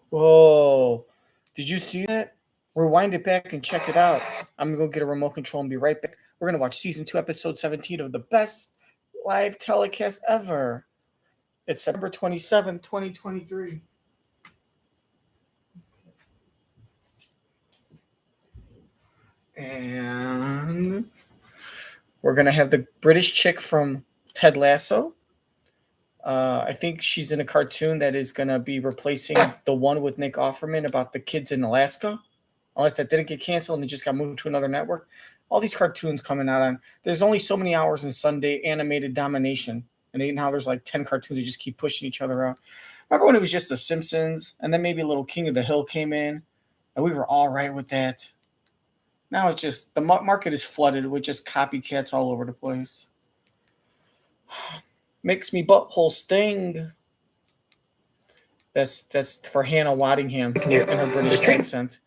Whoa. Did you see that? Rewind it back and check it out. I'm going to go get a remote control and be right back. We're going to watch season 2, episode 17 of the best live telecast ever. It's September 27th, 2023. And we're going to have the British chick from Ted Lasso. I think she's in a cartoon that is going to be replacing the one with Nick Offerman about the kids in Alaska. Unless that didn't get canceled and it just got moved to another network. All these cartoons coming out on. There's only so many hours in Sunday animated domination. And now there's like 10 cartoons that just keep pushing each other out. Remember when it was just The Simpsons? And then maybe a little King of the Hill came in. And we were all right with that. Now it's just, the market is flooded with just copycats all over the place. Makes me butthole sting. That's for Hannah Waddingham in her British accent.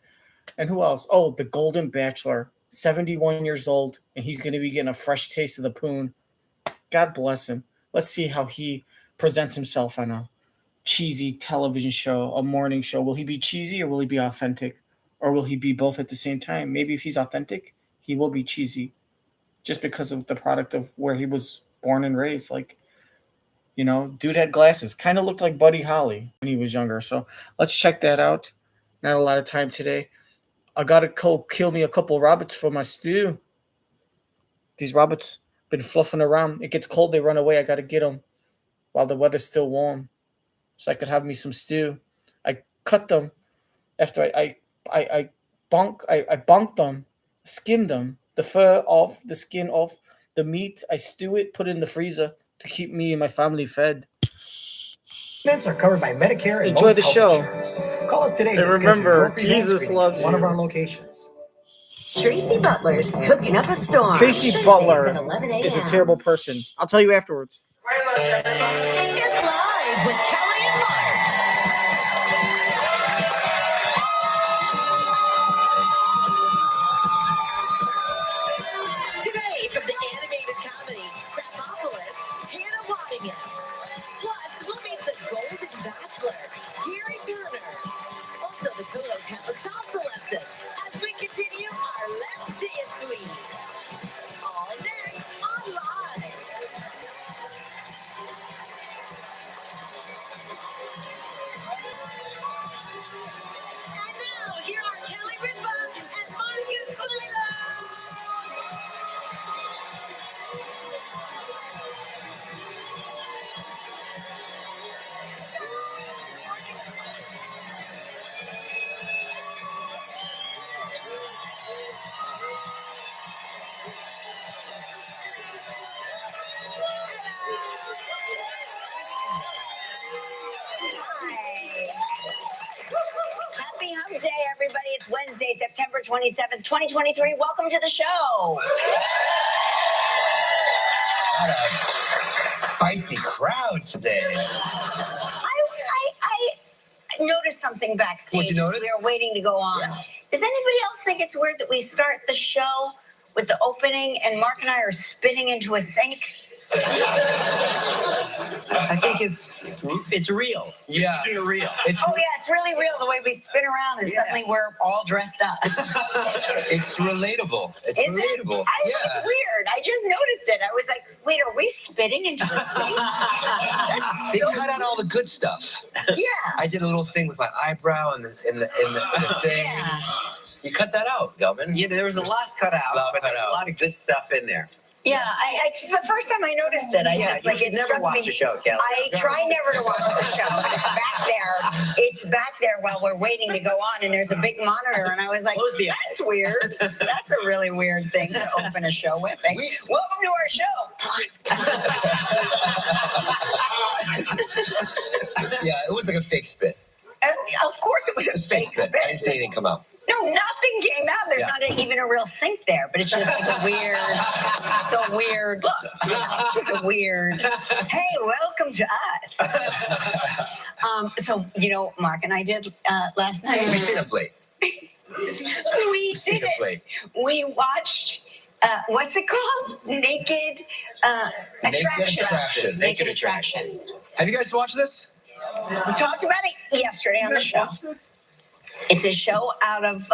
And who else? Oh, the Golden Bachelor, 71 years old, and he's going to be getting a fresh taste of the poon. God bless him. Let's see how he presents himself on a cheesy television show, a morning show. Will he be cheesy or will he be authentic? Or will he be both at the same time? Maybe if he's authentic, he will be cheesy just because of the product of where he was born and raised. Like, you know, dude had glasses. Kind of looked like Buddy Holly when he was younger. So let's check that out. Not a lot of time today. I got to go kill me a couple rabbits for my stew. These rabbits been fluffing around. It gets cold, they run away. I got to get them while the weather's still warm so I could have me some stew. I cut them after I bunked them, skinned them, the fur off, the skin off, the meat. I stew it, put it in the freezer to keep me and my family fed. Payments are covered by Medicare and Enjoy most the health show. insurance. Call us today And to schedule remember, your free Jesus screening loves at one of you. our locations. Tracy Butler's cooking up a storm. Tracy Thursdays Butler at 11 is a a.m. terrible person. I'll tell you afterwards. It's live with Kelly and Mark. Today from the animated comedy Krapopolis, Hannah Waddingham. Plus, we'll meet the Golden Bachelor, Gerry. Also, the Pillows have a salsa lesson as we continue our Let's Dance Week. All next on Live. And now, here are Kelly Ripa and Marcus Lila. Happy Hump Day, everybody. It's Wednesday, September 27th, 2023. Welcome to the show. What a spicy crowd today. I noticed something backstage. What'd you notice? We were waiting to go on. Yeah. Does anybody else think it's weird that we start the show with the opening and Mark and I are spinning into a sink? I think it's real. Yeah. It's real. Oh yeah, it's really real the way we spin around and suddenly we're all dressed up. It's relatable. It's Is it? relatable. I think it's weird. I just noticed it. I was like, wait, are we spitting into the sink? That's They so cut out all the good stuff. yeah. I did a little thing with my eyebrow and the thing. Yeah. You cut that out, Gelman. Yeah, there was a lot cut out, but there's a lot of good stuff in there. Yeah, I the first time I noticed it, I just like it never struck watch me. the show, Kelly. I try never to watch the show, but it's back there. It's back there while we're waiting to go on, and there's a big monitor, and I was like, Close the "That's weird. That's a really weird thing to open a show with." Like, welcome to our show. Yeah, it was like a fake spit. Of course, it was It was a fake fake spit. I didn't spit. say anything come out. No, nothing came out. There's not even a real sink there, but it's just like a weird. It's a weird look. You know, just a weird. Hey, welcome to us. So Mark and I did last night. We stayed up late. We did it. We watched. What's it called? Naked Attraction. Naked Attraction. Naked Attraction. Have you guys watched this? We talked about it yesterday on the show. It's a show out of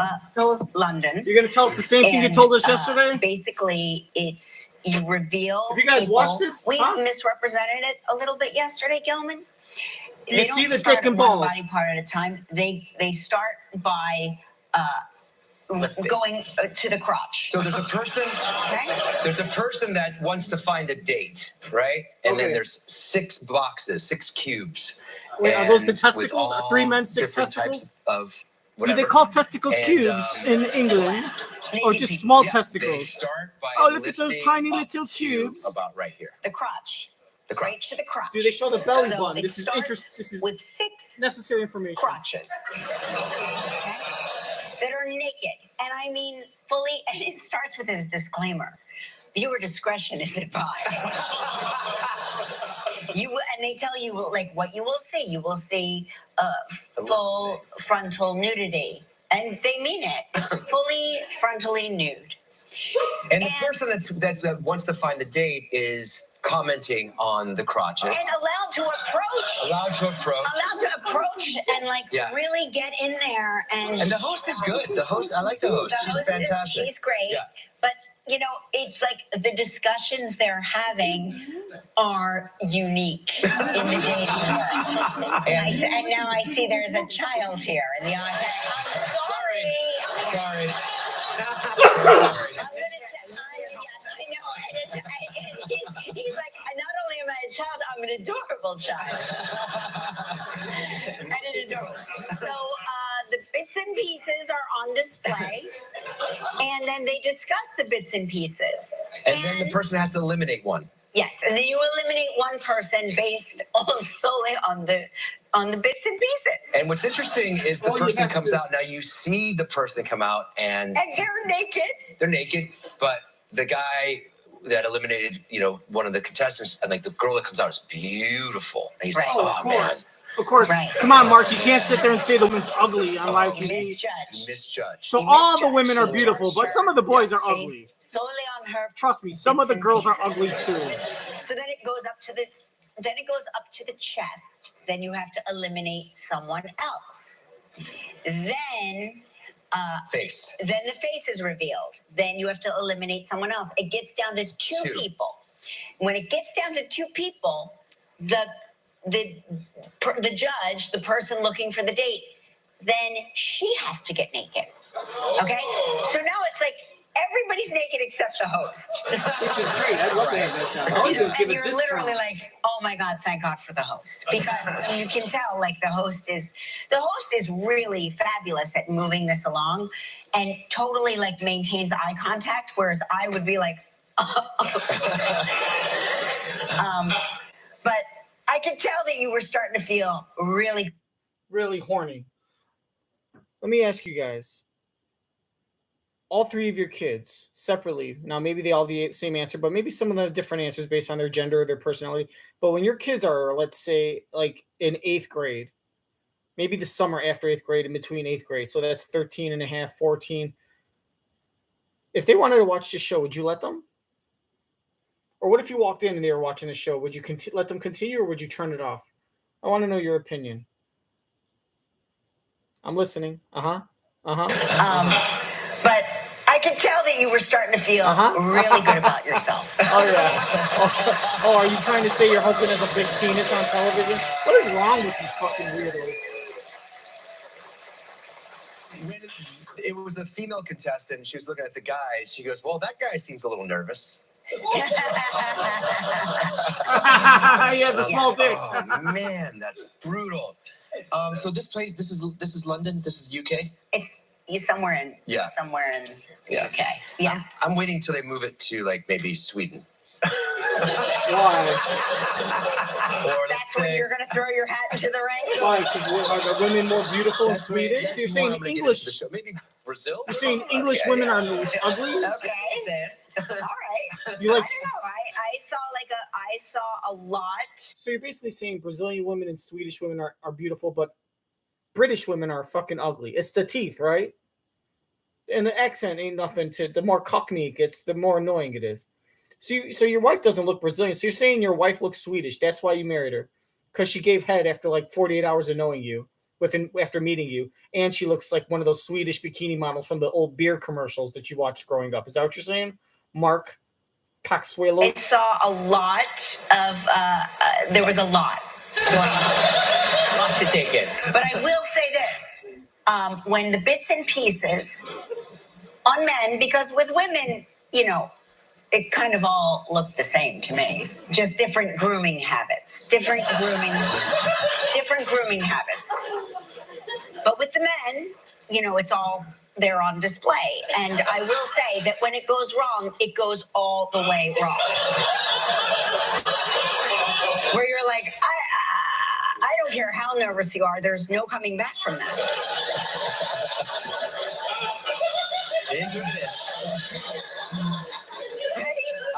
London. You're gonna tell us the same thing you told us yesterday? Basically, you reveal. Have you guys people. watched this? We misrepresented it a little bit yesterday, Gilman. Do you see the dick and balls? One body part at a time. They start by going to the crotch. So there's a person. Okay. There's a person that wants to find a date, right? And then Okay. there's 6 boxes, 6 cubes. Wait, are those the and testicles? with Are all 3 men, 6 different testicles? types of Do whatever. they call testicles And, cubes in England? Or Maybe just small Yeah, They testicles? start by Oh, look at those lifting tiny up little to cubes. About right here. The crotch. The Right crotch. to the crotch. Do they show the belly So button? it This is starts interesting. This is with 6 necessary information. crotches. Okay? That are naked. And I mean fully, and it starts with this disclaimer. Viewer discretion is advised. And they tell you like what you will see. You will see full frontal nudity. And they mean it. It's fully frontally nude. And the person that wants to find the date is commenting on the crotches. And allowed to approach. Allowed to approach. And like Yeah. really get in there And the host is good. The host, I like the host. The She's host fantastic. She's great. Yeah. But you know, it's like the discussions they're having are unique in the dating world. And now I see there's a child here in the iPad. I'm sorry. Sorry. I'm gonna say, yes, I know. He's like, not only am I a child, I'm an adorable child. So the bits and pieces are on display, and then they discuss the bits and pieces. And then the person has to eliminate one. Yes, and then you eliminate one person based solely on the bits and pieces. And what's interesting is the All you person have comes to- out. Now you see the person come out and And they're naked. they're naked, but the guy that eliminated, one of the contestants, and like the girl that comes out is beautiful. And he's Right. like, Oh, oh, of man, course. Of course. Right. Come on, Mark. You can't sit there and say the woman's ugly on live TV. you Misjudged. misjudged. So You all the misjudged. women are beautiful, but some of the boys are Based ugly. solely on her. Trust me, some of the girls are ugly too. So then it goes up to the chest. Then you have to eliminate someone else. Then Face. then the face is revealed. Then you have to eliminate someone else. It gets down to two Two. people. When it gets down to 2 people, the judge, the person looking for the date, then she has to get naked. Okay? So now it's like everybody's naked except the host. Which is great. I'd love to have that job. I would give And it you're this literally time. like, oh my God, thank God for the host. Because you can tell like the host is really fabulous at moving this along and totally like maintains eye contact, whereas I would be like, but I could tell that you were starting to feel really Horny. Let me ask you guys. All 3 of your kids separately. Now, maybe they all have the same answer, but maybe some of them have different answers based on their gender or their personality. But when your kids are, let's say, like in 8th grade, maybe the summer after 8th grade, in between 8th grade, so that's 13 and a half, 14. If they wanted to watch this show, would you let them? Or what if you walked in and they were watching the show? Would you let them continue or would you turn it off? I want to know your opinion. I'm listening. but I could tell that you were starting to feel really good about yourself. Oh, yeah. Oh, are you trying to say your husband has a big penis on television? What is wrong with you fucking weirdos? It was a female contestant, and she was looking at the guys. She goes, well, that guy seems a little nervous. He has a small dick. Oh, man, that's brutal. So this place, this is London, this is UK? He's somewhere in the UK. Yeah. I'm waiting till they move it to like maybe Sweden. Why? That's when you're gonna throw your hat into the ring. Why? Because are the women more beautiful in Swedish? That's So you're more saying I'm gonna get English? into the show. Maybe Brazil? You're saying English women are ugly? Okay. All right. You like? I don't know. I saw a lot. So you're basically saying Brazilian women and Swedish women are beautiful, but British women are fucking ugly. It's the teeth, right? And the accent ain't nothing to. The more cockney it gets, the more annoying it is. So your wife doesn't look Brazilian. So you're saying your wife looks Swedish. That's why you married her. because she gave head after like 48 hours of knowing you, after meeting you, and she looks like one of those Swedish bikini models from the old beer commercials that you watched growing up. Is that what you're saying, Mark Coxwell? I saw a lot of. There was a lot going on. A lot to take in. But I will say this: when the bits and pieces on men, because with women, it kind of all looked the same to me. Just different grooming habits. Different grooming habits. But with the men, it's all there on display. And I will say that when it goes wrong, it goes all the way wrong. Where you're like, I don't care how nervous you are, there's no coming back from that.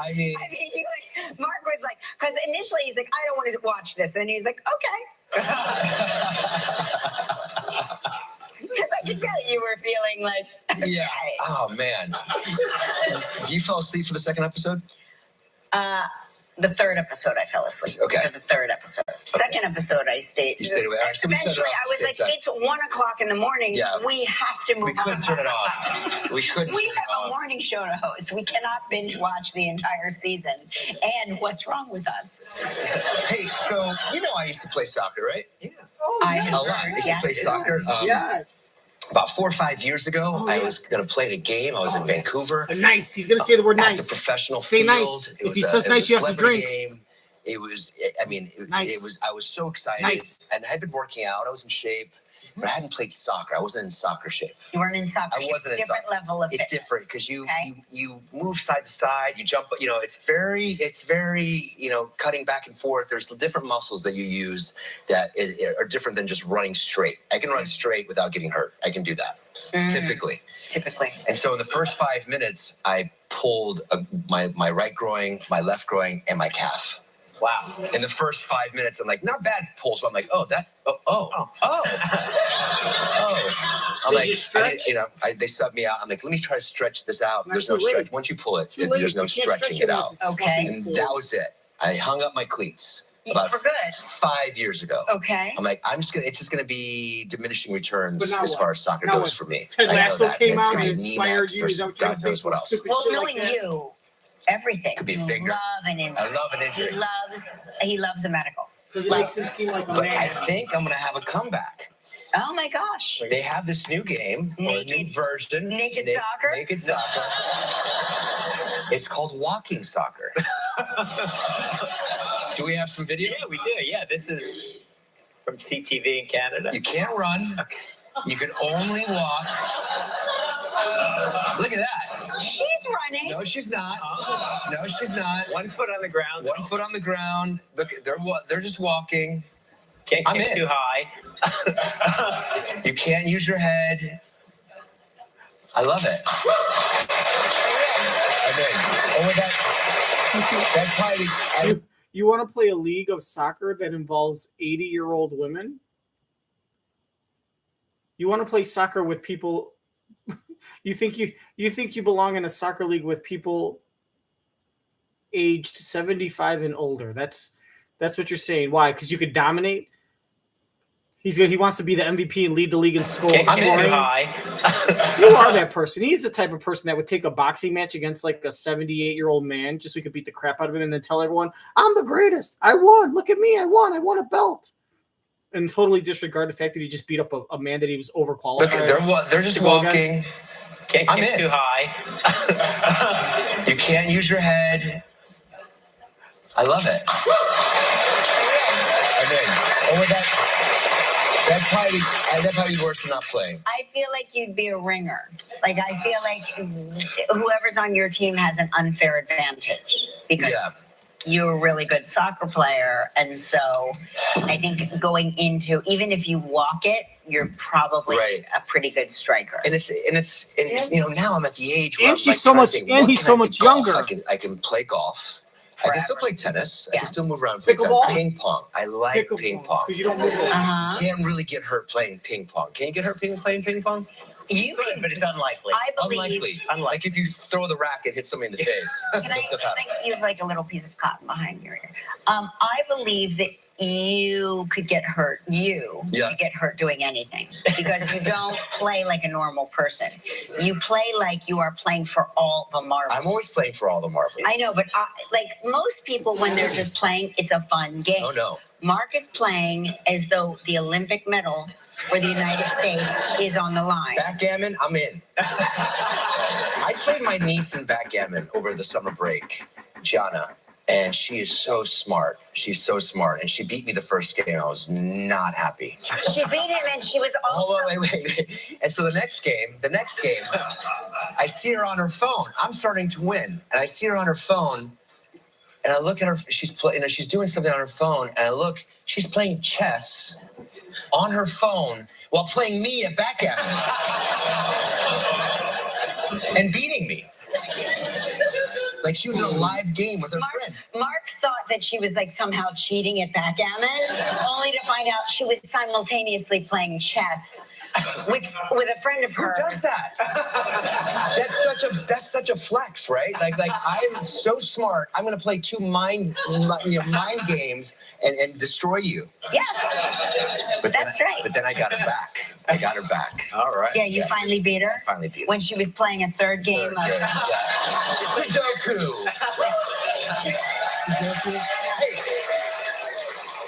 I mean, Mark was like, because initially he's like, I don't want to watch this. And he's like, okay. Because I could tell you were feeling like, yeah. Oh, man. Do you fall asleep for the second episode? The third episode, I fell asleep. Okay. For the third episode. Second episode, I stayed. You stayed away. All right, so eventually, I was like, it's 1 o'clock in the morning. Yeah. We have to move on. We couldn't turn it off. We couldn't. We have a morning show to host. We cannot binge watch the entire season. And what's wrong with us? Hey, so I used to play soccer, right? Yeah. I A lot. I used to play soccer. Yes. About 4 or 5 years ago, I was going to play a game. I was in Vancouver. Nice. He's going to say the word At nice. the professional Say field. nice. If he says nice, you have to drink. Game. It was, Nice. it was, I was so excited. Nice. And I had been working out. I was in shape, but I hadn't played soccer. I wasn't in soccer shape. You weren't in soccer. I wasn't it's a in different soccer. level of It's fitness. different because you move side to side, you jump, it's very, cutting back and forth. There's different muscles that you use that are different than just running straight. I can run straight without getting hurt. I can do that. Typically. And so in the first 5 minutes, I pulled my right groin, my left groin, and my calf. Wow. In the first 5 minutes, I'm like, not bad pulls, but I'm like, I'm Did like, you stretch? they subbed me out. I'm like, let me try to stretch this out. Not There's too no late. stretch. Once you pull it, Too late. there's no You can't stretching stretch it out. once it's Okay. fucking And cool. that was it. I hung up my cleats about For good. 5 years ago. Okay. I'm like, it's just gonna be diminishing returns But now as what? far as soccer Now goes what? for me. Ted I know Lasso that. came It's out gonna and be inspired Knee you. Max Is that what versus you're God saying? knows what else. Stupid Well, shit knowing like that? you, everything. Could be a You finger. love an injury. I love an injury. He loves the medical. Because it makes him seem like a But man. I think I'm gonna have a comeback. Oh my gosh. They have this new game, or a new Naked- version. naked soccer? Naked soccer. It's called walking soccer. Do we have some video? Yeah, we do. Yeah, this is from CTV in Canada. You can't run. You can only walk. Look at that. She's running. No, she's not. No, she's not. 1 foot on the ground. 1 foot on the ground. Look, they're just walking. Can't I'm get in. too high. You can't use your head. I love it. I mean, that's probably. You want to play a league of soccer that involves 80-year-old women? You want to play soccer with people? You think you belong in a soccer league with people aged 75 and older? That's what you're saying. Why? Because you could dominate. He wants to be the MVP and lead the league in Can't get too scoring. high. You are that person. He's the type of person that would take a boxing match against like a 78-year-old man just so he could beat the crap out of him and then tell everyone, I'm the greatest. I won. Look at me. I won. I won a belt. And totally disregard the fact that he just beat up a man that he was overqualified. Look, they're just to go walking. against. Can't I'm get in. too high. You can't use your head. I love it. I mean, that'd probably be worse than not playing. I feel like you'd be a ringer. Like, I feel like whoever's on your team has an unfair advantage because you're a really good soccer player. And so I think going into, even if you walk it, you're probably a pretty good striker. And it's now I'm at the age where And I'm she's like so trying to much- think, and what he's can so I do? much Golf. younger. I can play golf. I can still play tennis. I can Yes. still move around and play Pickleball? ping pong. I like ping pong. Because you don't move over. Uh-huh. Can't really get hurt playing ping pong. Can you get hurt playing ping pong? You Could, can, but it's unlikely. I believe. Unlikely. Unlikely. Like if you throw the racket, hit somebody in the face. You have like a little piece of cotton behind your ear. I believe that you could get hurt. You Yeah. could get hurt doing anything because you don't play like a normal person. You play like you are playing for all the marbles. I'm always playing for all the marbles. I know, but like most people, when they're just playing, it's a fun game. Oh, no. Mark is playing as though the Olympic medal for the United States is on the line. Backgammon, I'm in. I played my niece in backgammon over the summer break, Gianna, and she is so smart. She's so smart, and she beat me the first game. I was not happy. She beat him, and she was also. Oh, wait. And so the next game, I see her on her phone. I'm starting to win, and I see her on her phone, and I look at her. She's she's doing something on her phone, and I look. She's playing chess on her phone while playing me at backgammon and beating me. Like she was in a live game with her friend. Mark thought that she was like somehow cheating at backgammon, only to find out she was simultaneously playing chess with a friend of hers. Who does that? That's such a flex, right? Like I'm so smart. I'm gonna play two mind games and destroy you. Yes, that's right. But then I got her back. All right. Yeah, you finally beat her. Finally beat her. When she was playing a third game. Sudoku. Sudoku. Hey,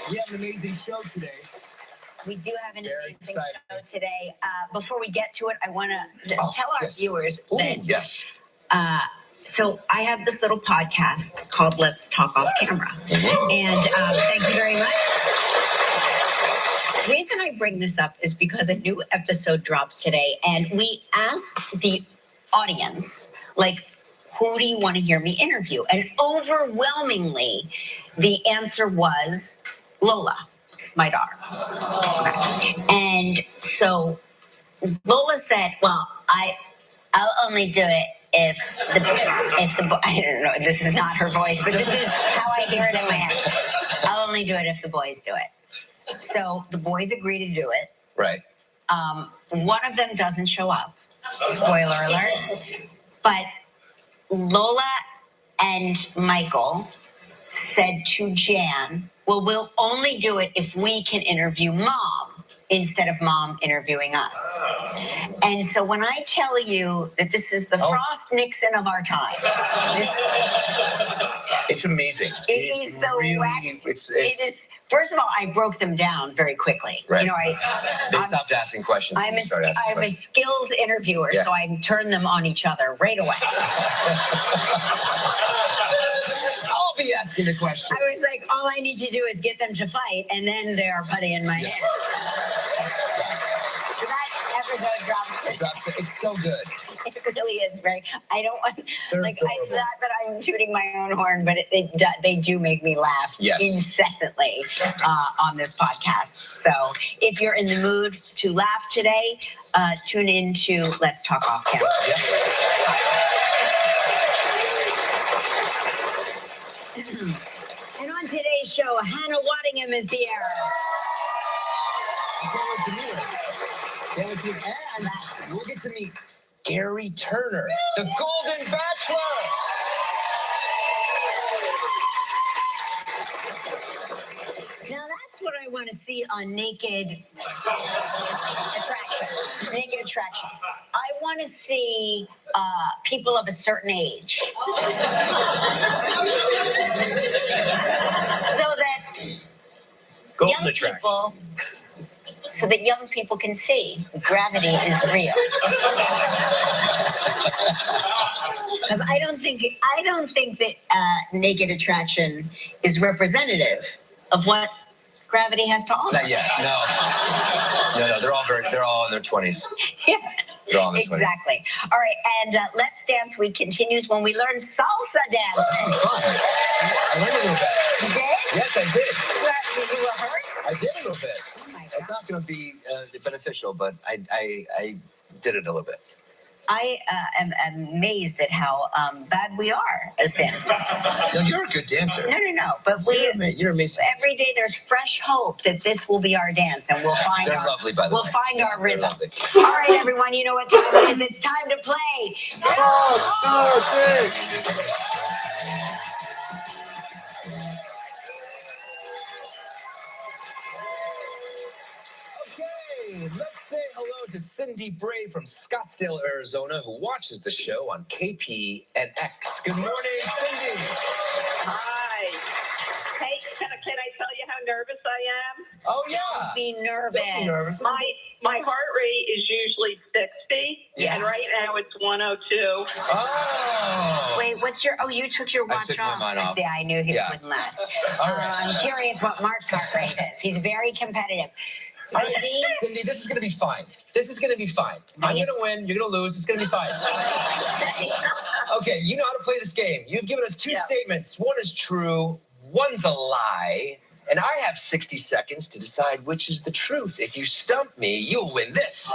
we have an amazing show today. We do have an Very amazing exciting. show today. Before we get to it, I want to tell our yes. viewers Ooh, that. yes. So I have this little podcast called Let's Talk Off Camera. And thank you very much. The reason I bring this up is because a new episode drops today, and we asked the audience, like, who do you want to hear me interview? And overwhelmingly, the answer was Lola, my daughter. Okay. And so Lola said, well, I'll only do it if the I don't know, this is not her voice, but this is how I hear it in my head. I'll only do it if the boys do it. So the boys agree to do it. Right. One of them doesn't show up. Spoiler alert. But Lola and Michael said to Jan, well, we'll only do it if we can interview Mom instead of Mom interviewing us. And so when I tell you that this is the Frost Nixon of our times, It's amazing. It's the really, wack. It's It is. First of all, I broke them down very quickly. Right. You know, they stopped asking questions. I'm and started asking a questions. skilled interviewer, Yeah. so I turn them on each other right away. I'll be asking the question. I was like, all I need to do is get them to fight, and then they're putty in my hand. So that episode drops. It's so good. It really is very. I don't want. They're Like, adorable. it's not that I'm tooting my own horn, but they do make me laugh incessantly on this podcast. So if you're in the mood to laugh today, tune into Let's Talk Off Camera. Yeah. And on today's show, Hannah Waddingham is here. And we'll get to meet Gerry Turner, the Golden Bachelor. Now that's what I want to see on Naked Attraction. Naked Attraction. I want to see people of a certain age. So that Golden young attraction. people, so that young people can see gravity is real. Because I don't think that Naked Attraction is representative of what gravity has to offer. Not yet. No. They're all in their 20s. Yeah. They're all in their 20s. Exactly. All right, and Let's Dance Week continues when we learn salsa dancing. Oh, that'd be fun. I learned a little bit. You did? Yes, I did. Did you rehearse? I did a little bit. Oh my It's God. not going to be beneficial, but I did it a little bit. I am amazed at how bad we are as dancers. No, you're a good dancer. No, but You're amazing. every day there's fresh hope that this will be our dance, and we'll find They're lovely, by the way. We'll find our They're rhythm. lovely. All right, everyone, you know what time it is. It's time to play. to Cindy Bray from Scottsdale, Arizona, who watches the show on KPNX. Good morning, Cindy. Hi. Hey, can I tell you how nervous I am? Oh, yeah. Don't be nervous. Don't be nervous. My heart rate is usually 60, Yeah. and right now it's 102. Oh. Wait, what's your? Oh, you took your watch took off. mine off. See, I knew he Yeah. wouldn't last. All right. I'm curious what Mark's heart rate is. He's very competitive. Cindy, Cindy, this is going to be fine. This is going to be fine. I'm going to win. You're going to lose. It's going to be fine. Okay, you know how to play this game. You've given us two statements. One is true, one's a lie. And I have 60 seconds to decide which is the truth. If you stump me, you'll win this.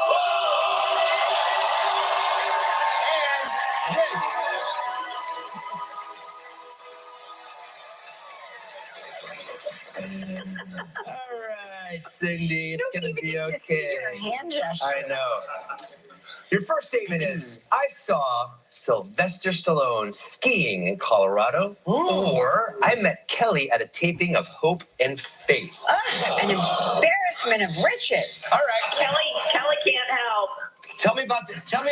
And this. All right, Cindy, it's going to be gets to see okay. your hand gestures. I know. Your first statement is, I saw Sylvester Stallone skiing in Colorado, or I met Kelly at a taping of Hope and Faith. An embarrassment of riches. All right. Kelly can't help. Tell me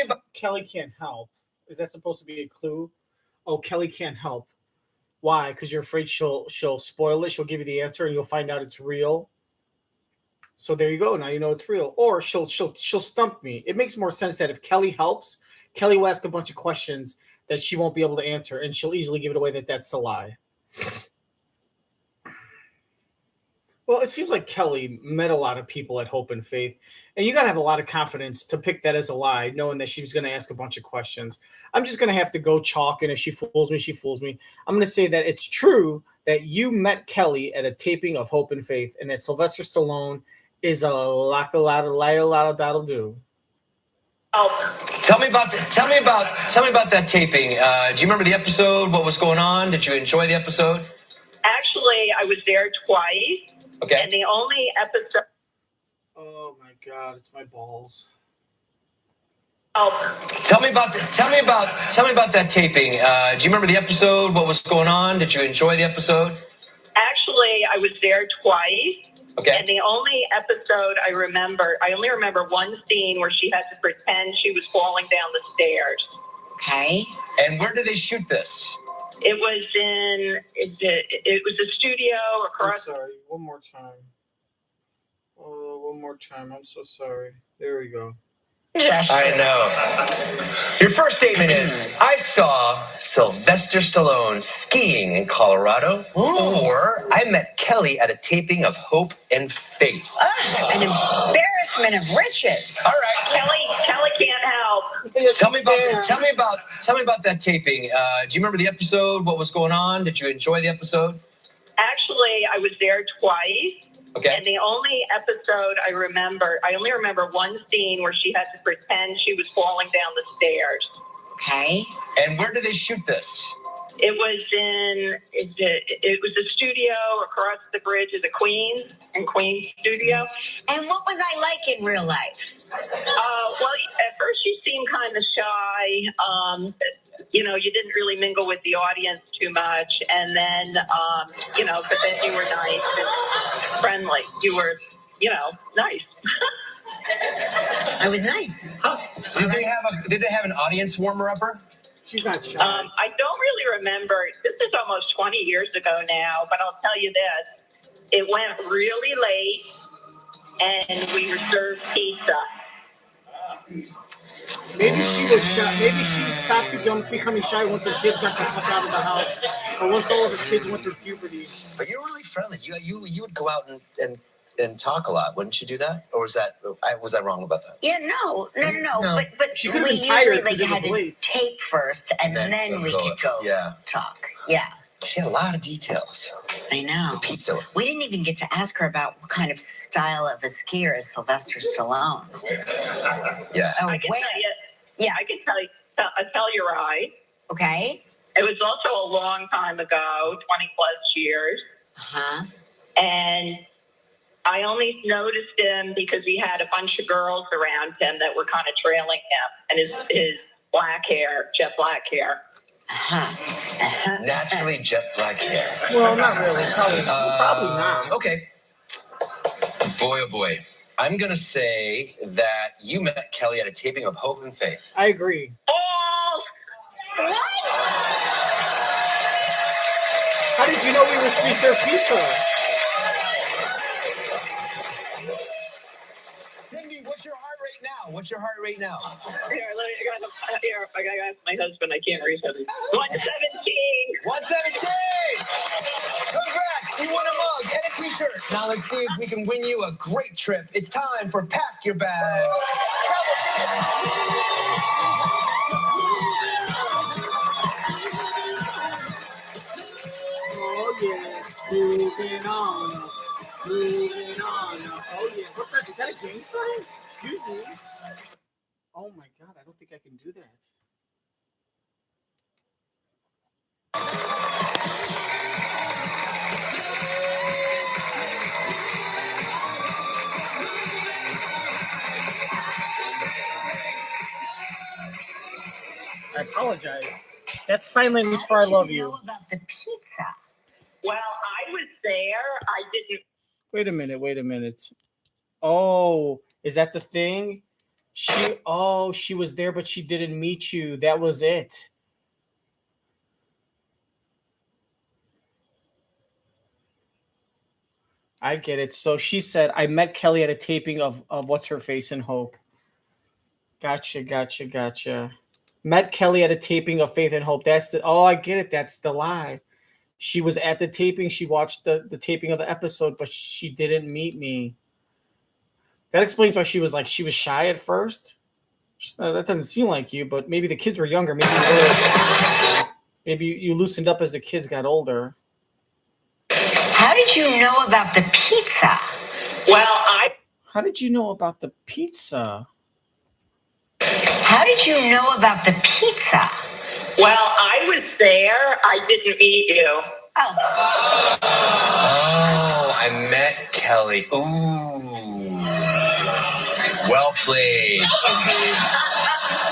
about. Kelly can't help. Is that supposed to be a clue? Oh, Kelly can't help. Why? Because you're afraid she'll spoil it. She'll give you the answer, and you'll find out it's real. So there you go. Now you know it's real. Or she'll stump me. It makes more sense that if Kelly helps, Kelly will ask a bunch of questions that she won't be able to answer, and she'll easily give it away that that's a lie. Well, it seems like Kelly met a lot of people at Hope and Faith, and you got to have a lot of confidence to pick that as a lie, knowing that she was going to ask a bunch of questions. I'm just going to have to go chalk, and if she fools me, she fools me. I'm going to say that it's true that you met Kelly at a taping of Hope and Faith, and that Sylvester Stallone is a lot of that'll do. Oh, Tell me about that taping. Do you remember the episode? What was going on? Did you enjoy the episode? actually, I was there twice, Okay. and the only episode. Oh my God, it's my balls. Oh, Tell me about that taping. Do you remember the episode? What was going on? Did you enjoy the episode? actually, I was there twice. Okay. And the only episode I only remember one scene where she had to pretend she was falling down the stairs. Okay. And where did they shoot this? It was a studio I'm across. sorry. One more time. Oh, one more time. I'm so sorry. There we go. I know. Your first statement is, I saw Sylvester Stallone skiing in Colorado, or I met Kelly at a taping of Hope and Faith. An embarrassment of riches. All right. Kelly can't help. Yes, Tell me you can. about that taping. Do you remember the episode? What was going on? Did you enjoy the episode? Actually, I was there twice. Okay. And the only episode I only remember one scene where she had to pretend she was falling down the stairs. Okay. And where did they shoot this? It was a studio across the bridge of the Queens studio. And what was I like in real life? Well, at first you seemed kind of shy. You didn't really mingle with the audience too much. And then, but then you were nice and friendly. You were, nice. I was nice. Did they have an audience warmer-upper? She's not shy. I don't really remember. This is almost 20 years ago now, but I'll tell you this. It went really late, and we were served pizza. Maybe she was shy. Maybe she stopped becoming shy once her kids got the fuck out of the house, or once all of her kids went through puberty. But you're really friendly. You would go out and talk a lot, wouldn't you do that? Or was I wrong about that? Yeah, no. No. But She we could've been usually tired 'cause it had was to late. tape first, and then we could go talk. Yeah, She had a lot of details. I know. The pizza. We didn't even get to ask her about what kind of style of a skier is Sylvester Stallone. Yeah. Oh, I can where? tell you. Yeah. I can tell you a Telluride. Okay. It was also a long time ago, 20 plus years. Uh-huh. And I only noticed him because he had a bunch of girls around him that were kind of trailing him, and his black hair, jet black hair. Naturally jet black hair. Well, not really. Probably not. Okay. Boy, oh boy. I'm going to say that you met Kelly at a taping of Hope and Faith. I agree. What? How did you know we serve pizza? Cindy, what's your heart rate now? What's your heart rate now? Here, I gotta ask my husband. I can't reach him. 117. 117! Congrats! You won a mug and a t-shirt. Now let's see if we can win you a great trip. It's time for Pack Your Bags. Oh yeah, moving on, moving on. Oh yeah, what the, is that a gang sign? Excuse me. Oh my god, I don't think I can do that. I apologize. That's sign language for I love you. Know about the pizza? Well, I was there. I didn't. Wait a minute. Oh, is that the thing? She was there, but she didn't meet you. That was it. I get it. So she said, I met Kelly at a taping of What's Her Face in Hope. Gotcha. Met Kelly at a taping of Faith and Hope. That's the, oh, I get it. That's the lie. She was at the taping. She watched the taping of the episode, but she didn't meet me. That explains why she was shy at first. That doesn't seem like you, but maybe the kids were younger. Maybe you loosened up as the kids got older. How did you know about the pizza? Well, How did you know about the pizza? How did you know about the pizza? Well, I was there. I didn't meet you. Oh, I met Kelly. Ooh. Well played.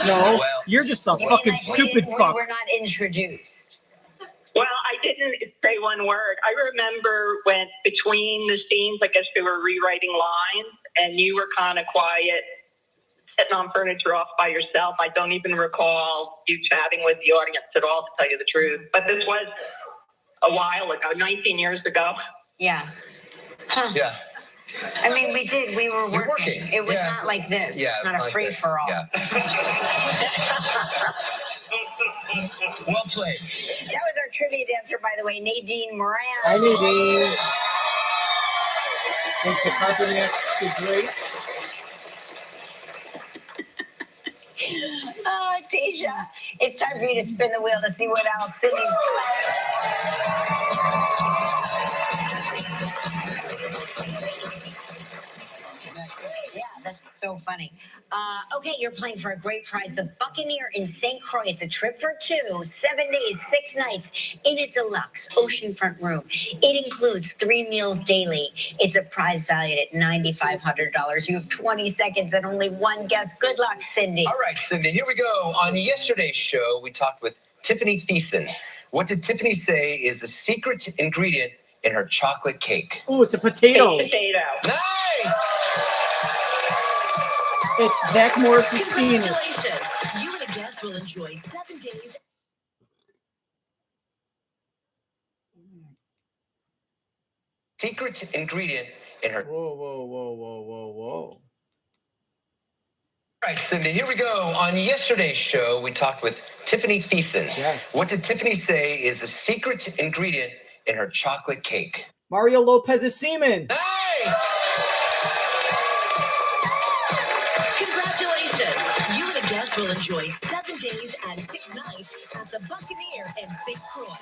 No, Well, you're just a fucking stupid fuck. We're not introduced. Well, I didn't say one word. I remember when between the scenes, I guess they were rewriting lines, and you were kind of quiet, sitting on furniture off by yourself. I don't even recall you chatting with the audience at all, to tell you the truth. But this was a while ago, 19 years ago. Yeah. Huh. Yeah. I mean, we did. We were You're working. working. It was Yeah. not like this. Yeah, it's not a like free this. for all. Yeah. Well played. That was our trivia dancer, by the way, Nadine Moran. I need Mr. Carpenter the Drake. Oh, Tasha, it's time for you to spin the wheel to see what else Sydney's Yeah, that's so funny. Okay, you're playing for a great prize. The Buccaneer in St. Croix. It's a trip for two, 7 days, 6 nights in a deluxe oceanfront room. It includes 3 meals daily. It's a prize valued at $9,500. You have 20 seconds and only one guess. Good luck, Cindy. All right, Cindy, here we go. On yesterday's show, we talked with Tiffany Thiessen. What did Tiffany say is the secret ingredient in her chocolate cake? Ooh, it's a potato. Potato. Nice! It's Zach Morris's penis. Congratulations. You and a guest will enjoy 7 days. Secret ingredient in her. Whoa. All right, Cindy, here we go. On yesterday's show, we talked with Tiffany Thiessen. Yes. What did Tiffany say is the secret ingredient in her chocolate cake? Mario Lopez's semen. Nice! Congratulations. You and a guest will enjoy 7 days and 6 nights at the Buccaneer in St. Croix.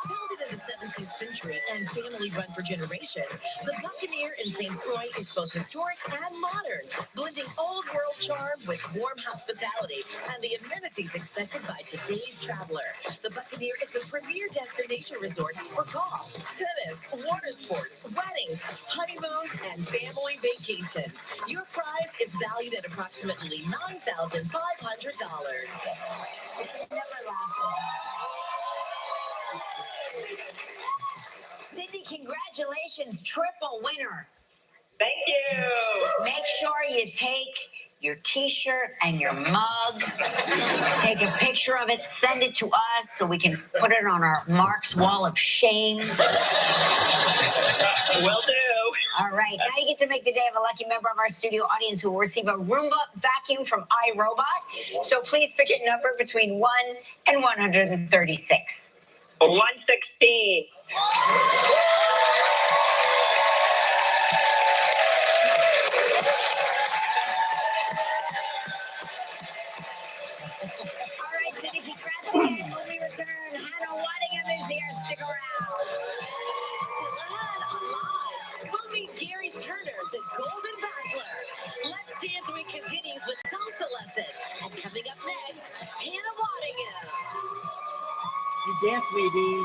Founded in the 17th century and family run for generations, the Buccaneer in St. Croix is both historic and modern, blending old world charm with warm hospitality and the amenities expected by today's traveler. The Buccaneer is the premier destination resort for golf, tennis, water sports, weddings, honeymoons, and family vacations. Your prize is valued at approximately $9,500. Cindy, congratulations, triple winner. Thank you. Make sure you take your t-shirt and your mug, take a picture of it, send it to us so we can put it on our Mark's wall of shame. Will do. All right, now you get to make the day of a lucky member of our studio audience who will receive a Roomba vacuum from iRobot. So please pick a number between 1 and 136. 116. All right, Cindy, keep traveling. When we return, Hannah Waddingham is here. Stick around. Still ahead on Live. We'll meet Gerry Turner, the Golden Bachelor. Let's Dance Week continues with salsa lesson. And coming up next, Hannah Waddingham. You dance, lady.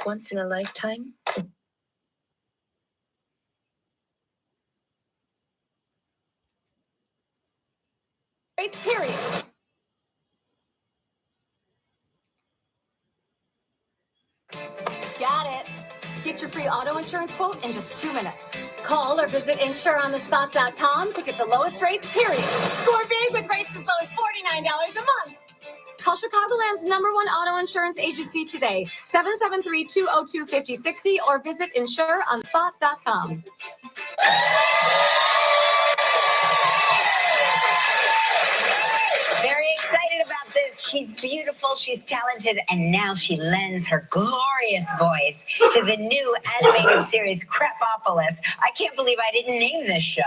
Once in a lifetime. Rates, period. Got it. Get your free auto insurance quote in just 2 minutes. Call or visit insureonthespot.com to get the lowest rates, period. Score big with rates as low as $49 a month. Call Chicagoland's #1 auto insurance agency today, 773-202-5060, or visit insureonthespot.com. Very excited about this. She's beautiful, she's talented, and now she lends her glorious voice to the new animated series Krapopolis. I can't believe I didn't name this show.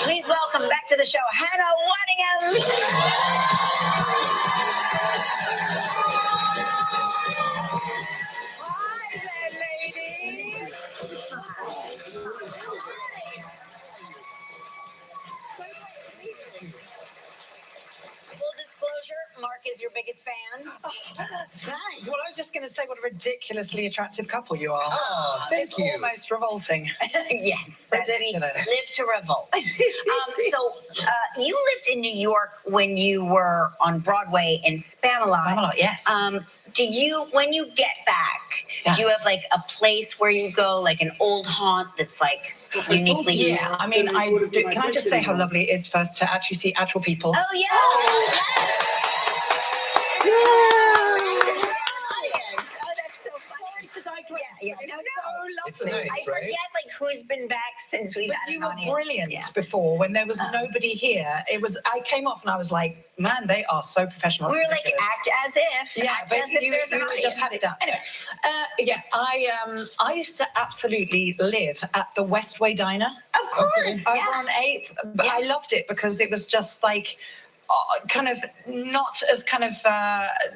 Please welcome back to the show, Hannah Waddingham. Hi there, ladies. Full disclosure, Mark is your biggest fan. Thanks. Well, I was just going to say what a ridiculously attractive couple you are. Oh, thank it's you. almost revolting. Yes, that's we Ridiculous. live to revolt. You lived in New York when you were on Broadway in Spamalot. Spamalot, yes. Do you, when you get back, do you have like a place where you go, like an old haunt that's like uniquely you? Yeah, I mean, can I just say how lovely it is first to actually see actual people? Oh, yeah. Yeah. No, It's nice, I forget right? like who's been back since we've But had you an were audience. brilliant Yeah. before when there was nobody here. I came off and I was like, man, they are so professional. We were It's like, ridiculous. act as if. Yeah, act but as if you there's an just audience. had it down. Anyway, I used to absolutely live at the Westway Diner. Of course. Over Yeah. on 8th, but Yeah. I loved it because it was just like kind of not as kind of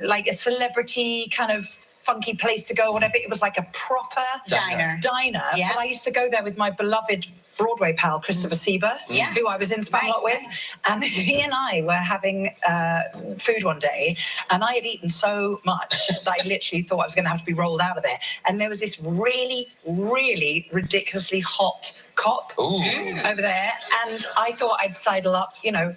like a celebrity kind of funky place to go, whatever. It was like a proper Diner. Yeah. But I used to go there with my beloved Broadway pal, Christopher Sieber, Yeah. who I was in Spamalot with. And he and I were having food one day, and I had eaten so much that I literally thought I was going to have to be rolled out of there. And there was this really, really ridiculously hot cop over there, and I thought I'd sidle up,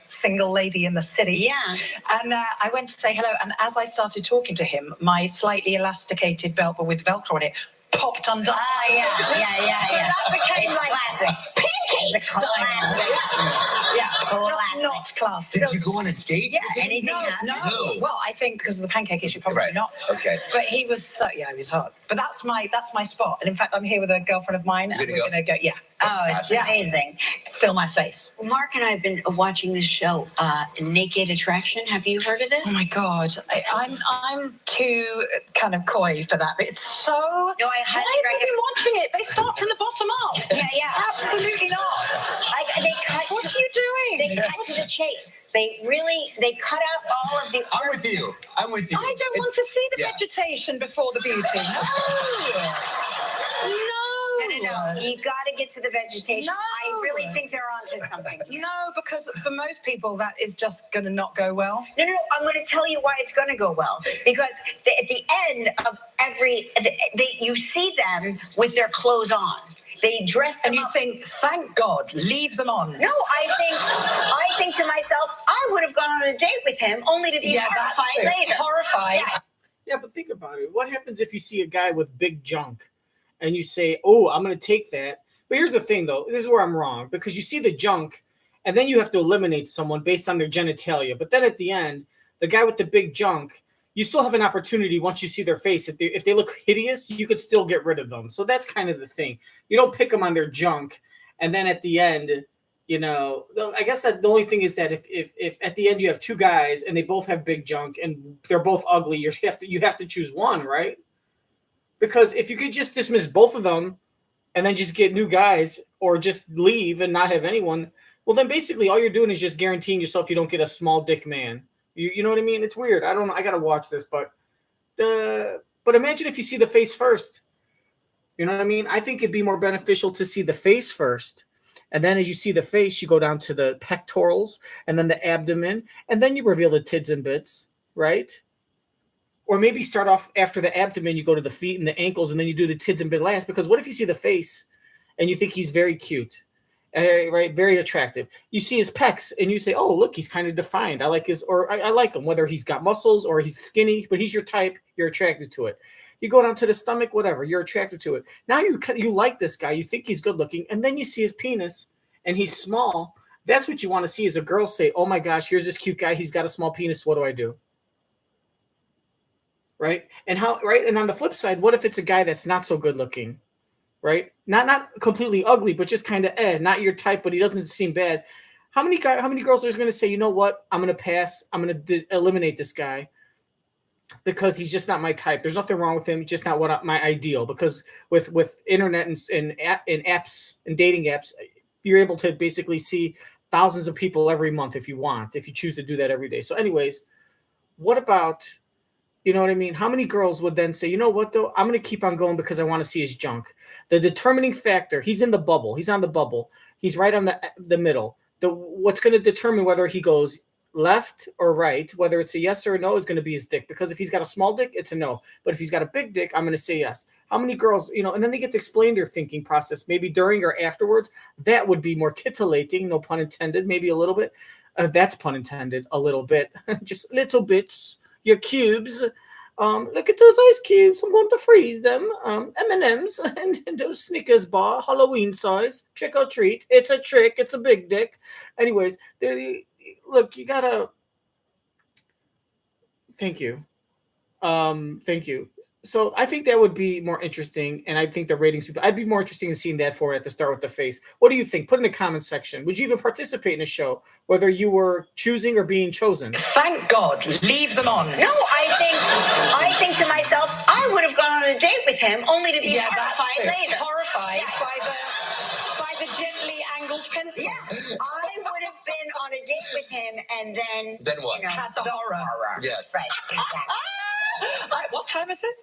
single lady in the city. Yeah. And I went to say hello, and as I started talking to him, my slightly elasticated belt, but with Velcro on it, popped undone. Yeah. So that became It's like classic. pancake It's a classic. Yeah, Classic. just not classic. Did you go on a date? Yeah, with him? anything happen? No. Well, I think because of the pancake issue, probably Right. not. Okay. But he was, he was hot. But that's my spot. And in fact, I'm here with a girlfriend of mine, and You're we're gonna going to go, yeah. Oh, it's Yeah. amazing. Fill my face. Mark and I have been watching this show, Naked Attraction. Have you heard of this? Oh my God, I'm too kind of coy for that, but it's so. No, I highly Why have you recommend. been watching it? They start from the bottom up. Yeah. Absolutely not. They cut. What are you doing? They cut to the chase. They cut out all of the. I'm with you. I'm with you. I don't want to see the vegetation before the beauty. No. You got to get to the vegetation. No. I really think they're onto something. No, because for most people, that is just going to not go well. No, I'm going to tell you why it's going to go well. Because at the end of you see them with their clothes on. They dress them And you up. think, thank God, leave them on. No, I think to myself, I would have gone on a date with him only to be horrified that's it. later. Horrified. Yeah. Yeah, but think about it. What happens if you see a guy with big junk and you say, oh, I'm going to take that, but But here's the thing, though. This is where I'm wrong, because you see the junk, and then you have to eliminate someone based on their genitalia. But then at the end, the guy with the big junk, you still have an opportunity once you see their face. If they look hideous, you could still get rid of them. So that's kind of the thing. You don't pick them on their junk, and then at the end, you know, I guess that the only thing is that if at the end you have two guys and they both have big junk and they're both ugly, you have to choose one, right? Because if you could just dismiss both of them and then just get new guys or just leave and not have anyone, well, then basically all you're doing is just guaranteeing yourself you don't get a small dick man. You know what I mean? It's weird. I don't know. I got to watch this, but imagine if you see the face first. You know what I mean? I think it'd be more beneficial to see the face first. And then as you see the face, you go down to the pectorals and then the abdomen, and then you reveal the tits and bits, right? Or maybe start off after the abdomen, you go to the feet and the ankles, and then you do the tits and bit last. Because what if you see the face and you think he's very cute? Right, very attractive. You see his pecs and you say, "Oh, look, he's kind of defined. I like I like him, whether he's got muscles or he's skinny, but he's your type. You're attracted to it." You go down to the stomach, whatever. You're attracted to it. Now you like this guy. You think he's good looking, and then you see his penis and he's small. That's what you want to see as a girl say, "Oh my gosh, here's this cute guy. He's got a small penis. What do I do?" Right? And And on the flip side, what if it's a guy that's not so good looking? Right? Not completely ugly, but just kind of not your type, but he doesn't seem bad. How many girls are going to say, "You know what? I'm going to pass. I'm going to eliminate this guy because he's just not my type. There's nothing wrong with him. He's just not my ideal." Because with internet and apps and dating apps, you're able to basically see thousands of people every month if you want, if you choose to do that every day. So anyways, what about, you know what I mean? How many girls would then say, "You know what, though? I'm going to keep on going because I want to see his junk." The determining factor, he's in the bubble. He's on the bubble. He's right on the middle. What's going to determine whether he goes left or right, whether it's a yes or a no, is going to be his dick. Because if he's got a small dick, it's a no. But if he's got a big dick, I'm going to say yes. How many girls, and then they get to explain their thinking process, maybe during or afterwards. That would be more titillating, no pun intended, maybe a little bit. That's pun intended, a little bit. Just little bits. Your cubes. Look at those ice cubes. I'm going to freeze them. M&Ms and those Snickers bar, Halloween size. Trick or treat. It's a trick. It's a big dick. Anyways, look, you gotta. Thank you. Thank you. So I think that would be more interesting, and I think the ratings would. I'd be more interested in seeing that for it to start with the face. What do you think? Put in the comment section. Would you even participate in a show, whether you were choosing or being chosen? Thank God, leave them on. No, I think to myself, I would have gone on a date with him, only to be horrified later. Horrified by the gently angled pencil. Yeah, I would have been on a date with him, and then what? Had the horror. Yes. Right, exactly. What time is it?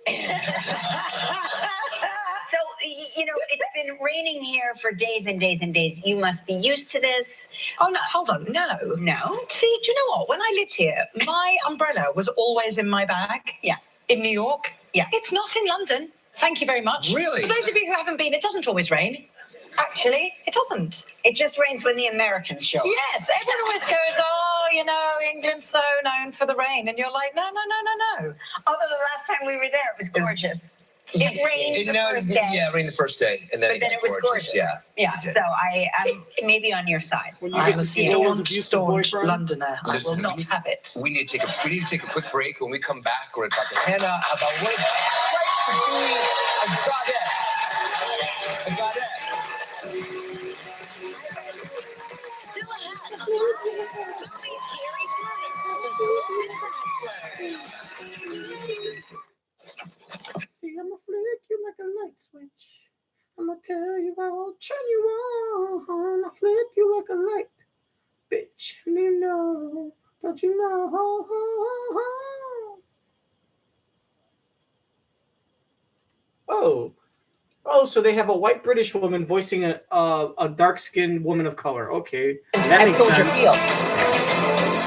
So, it's been raining here for days and days and days. You must be used to this. Oh, no, hold on. No. See, do you know what? When I lived here, my umbrella was always in my bag. Yeah. In New York. Yeah. It's not in London. Thank you very much. Really? For those of you who haven't been, it doesn't always rain. Actually, it doesn't. It just rains when the Americans show up. Yes, everyone always goes, England's so known for the rain. And you're like, no. Although the last time we were there, it was gorgeous. It rained the first day. Yeah, it rained the first day. And then it was gorgeous. Yeah. So I'm maybe on your side. When you get to see Noah's abusive boyfriend. Londoner. I will not have it. We need to take a quick break. When we come back, we're going to talk to Hannah about what it's like to be a goddess. A goddess. Still ahead on the Gerry See, I'ma flick you like a light switch. I'ma tell you I'll turn you on. I'll flip you like a light, bitch. And you know, don't you know? Oh, so they have a white British woman voicing a dark-skinned woman of color. Okay, that makes sense.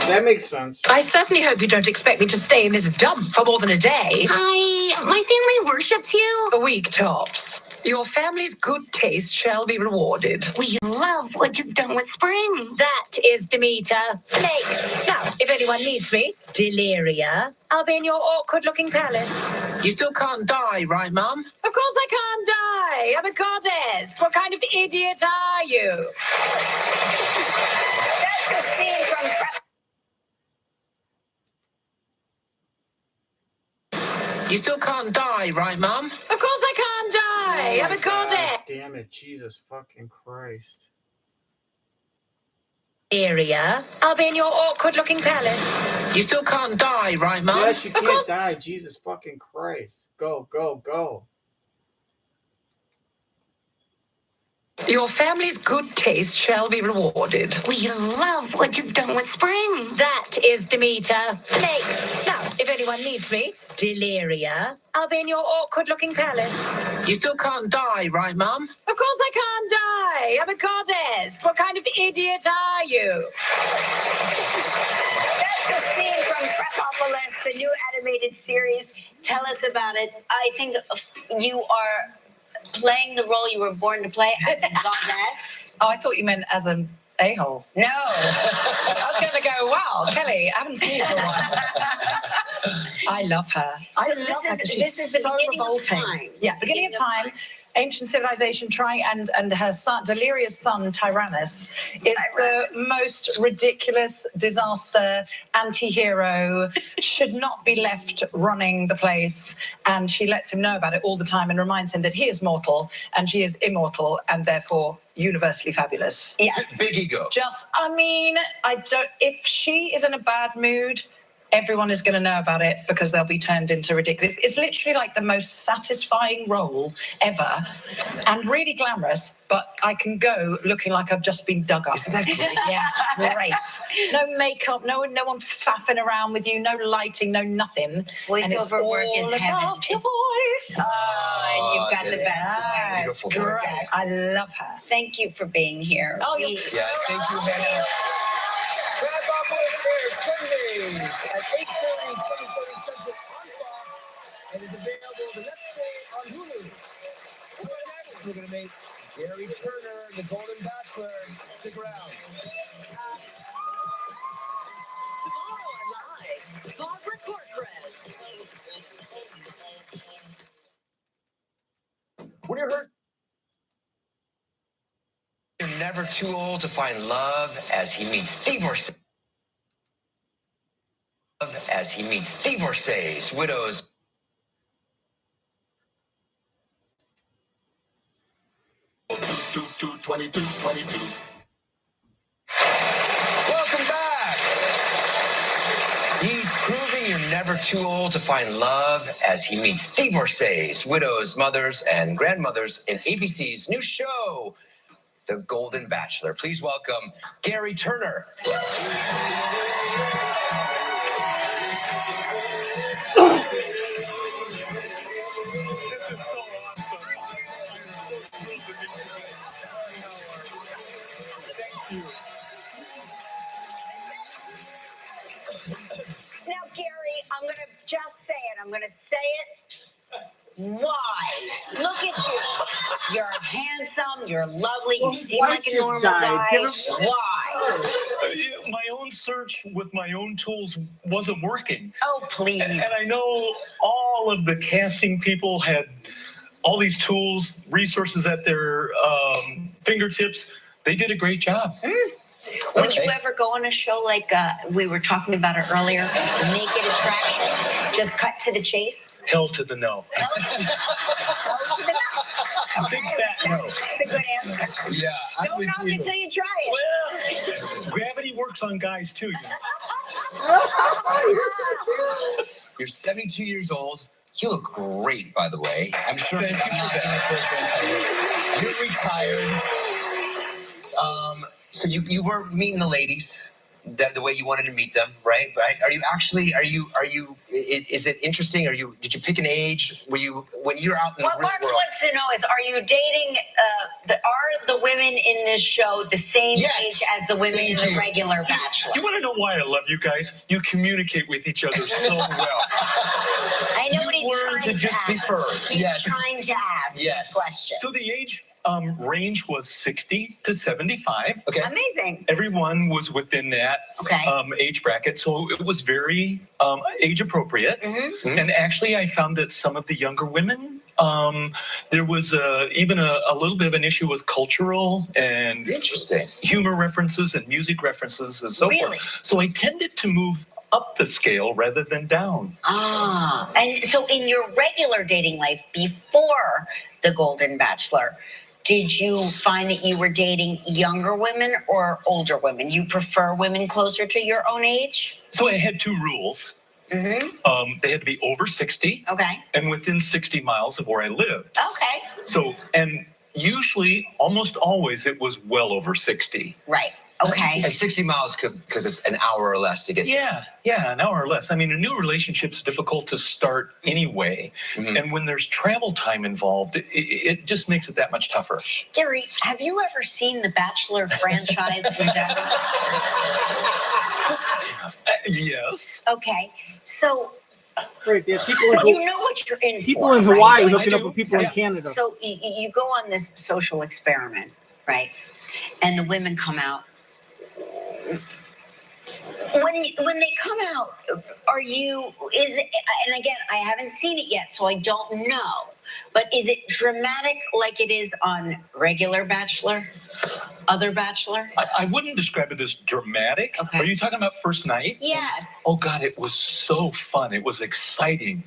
That makes sense. I certainly hope you don't expect me to stay in this dump for more than a day. My family worships you. A week tops. Your family's good taste shall be rewarded. We love what you've done with Spring. That is Demeter. Snake. Now, if anyone needs me, Deliria, I'll be in your awkward-looking palace. You still can't die, right, Mom? Of course I can't die. I'm a goddess. What kind of idiot are you? That's a scene from You still can't die, right, Mom? Of course I can't die. I'm a goddess. Damn it, Jesus fucking Christ. Area. I'll be in your awkward-looking palace. You still can't die, right, Mom? Yes, you can't die, Jesus fucking Christ. Go, go, go. Your family's good taste shall be rewarded. We love what you've done with Spring. That is Demeter. Snake. Now, if anyone needs me, Deliria, I'll be in your awkward-looking palace. You still can't die, right, Mom? Of course I can't die. I'm a goddess. What kind of idiot are you? That's a scene from Krapopolis, the new animated series. Tell us about it. I think you are playing the role you were born to play as a goddess. Oh, I thought you meant as an a-hole. No. I was going to go, wow, Kelly, I haven't seen her for a while. I love her. I So love her. 'Cause this she's is the so beginning of revolting. time. Yeah, beginning of time. Ancient civilization trying, and her son, Deliria's son, Tyrannus, is the most ridiculous disaster anti-hero, should not be left running the place, and she lets him know about it all the time and reminds him that he is mortal and she is immortal and therefore universally fabulous. Yes. Big ego. If she is in a bad mood, everyone is going to know about it because they'll be turned into ridiculous. It's literally like the most satisfying role ever and really glamorous, but I can go looking like I've just been dug up. Isn't that great? Yeah, it's great. No makeup, no one faffing around with you, no lighting, no nothing. Voiceover work is heaven. About your voice. Oh, and you've got the best voice. Beautiful Great. voice. I love her. Thank you for being here. Oh, you're Yeah, thank you, Hannah. Krapopolis airs Sundays at 8:30, 7:30 Central on Fox, and is available the next day on Hulu. Right next, we're going to meet Gerry Turner, the Golden Bachelor. Stick around. Tomorrow on Live, Barbara Corcoran. When you're hurt, you're never too old to find love as he meets divorcees. As he meets divorcees, widows. Welcome back. He's proving you're never too old to find love as he meets divorcees, widows, mothers, and grandmothers in ABC's new show, The Golden Bachelor. Please welcome Gerry Turner. Now, Gerry, I'm going to just say it. I'm going to say it. Why? Look at you. You're handsome. You're lovely. You seem wife like a just normal died. guy. Give him- Why? My own search with my own tools wasn't working. Oh, please. And I know all of the casting people had all these tools, resources at their fingertips. They did a great job. Would you ever go on a show like we were talking about it earlier, Naked Attraction? Just cut to the chase? Hell to the no. Hell to the no. A big fat no. That's a good answer. Yeah. Don't knock it till you try it. Well, gravity works on guys too. You know. You're so cute. You're 72 years old. You look great, by the way. I'm sure Thank you for that. You're retired. So you were meeting the ladies. the way you wanted to meet them, right? Are you actually? Is it interesting? Did you pick an age? When you're out in the What real Marks world? wants to know is, are you dating? Are the women in this show the same age as the women in the regular Bachelor? You want to know why I love you guys? You communicate with each other so well. I know what he's learn trying to just ask. defer. He's trying to ask this question. So the age range was 60 to 75. Okay. Amazing. Everyone was within that age bracket, so it was very age appropriate. Mm-hmm. And actually, I found that some of the younger women, there was even a little bit of an issue with cultural and humor references and music references and so forth. So I tended to move up the scale rather than down. And so in your regular dating life before the Golden Bachelor, did you find that you were dating younger women or older women? You prefer women closer to your own age? So I had two rules. Mm-hmm. They had to be over 60. Okay. And within 60 miles of where I lived. Okay. So, and usually, almost always, it was well over 60. Right. Okay. Like 60 miles because it's an hour or less to get there. Yeah, an hour or less. I mean, a new relationship's difficult to start anyway. Mm-hmm. And when there's travel time involved, it just makes it that much tougher. Gerry, have you ever seen the Bachelor franchise? Yes. Okay. So, Right, there are people so you know what you're in people for, in Hawaii right? hooking up with people in Canada. So you go on this social experiment, right? And the women come out. When they come out, and again, I haven't seen it yet, so I don't know, but is it dramatic like it is on regular Bachelor? Other Bachelor? I wouldn't describe it as dramatic. Okay. Are you talking about first night? Yes. Oh, God, it was so fun. It was exciting.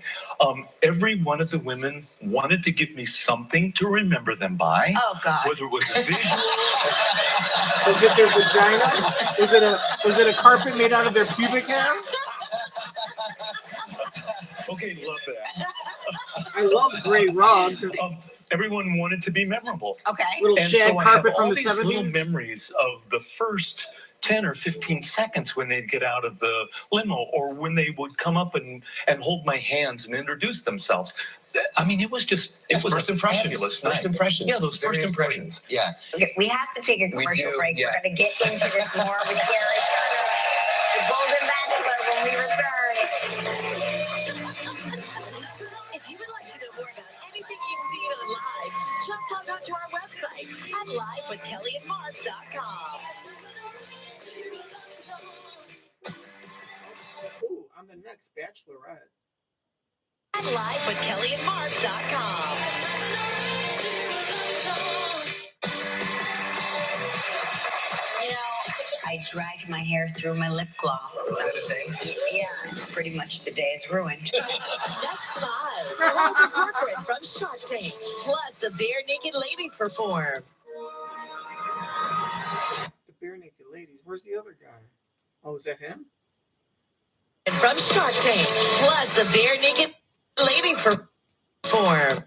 Every one of the women wanted to give me something to remember them by. Oh, God. Whether it was visual. Was it their vagina? Was it a carpet made out of their pubic hair? Okay, love that. I love gray rug. Everyone wanted to be memorable. Okay. Little And shag so I carpet have from all the these 70s. little memories of the first 10 or 15 seconds when they'd get out of the limo or when they would come up and hold my hands and introduce themselves. I mean, it was first impressions. fabulous First night. impressions. Yeah, those Very first important. impressions. Yeah. Okay, we have to take a commercial break. Yeah. We're going to get into this more with Gerry Turner, the Golden Bachelor, when we return. If you would like to know more about anything you've seen on live, just log on to our website at livewithkellyandmark.com. Ooh, I'm the next Bachelorette. At livewithkellyandmark.com. You know, I dragged my hair through my lip gloss. Is that a thing? Yeah, pretty much the day is ruined. Next live, live to corporate from Shark Tank. Plus, the Bare Naked Ladies perform. The Bare Naked Ladies. Where's the other guy? Oh, is that him? And from Shark Tank. Plus, the Bare Naked Ladies perform.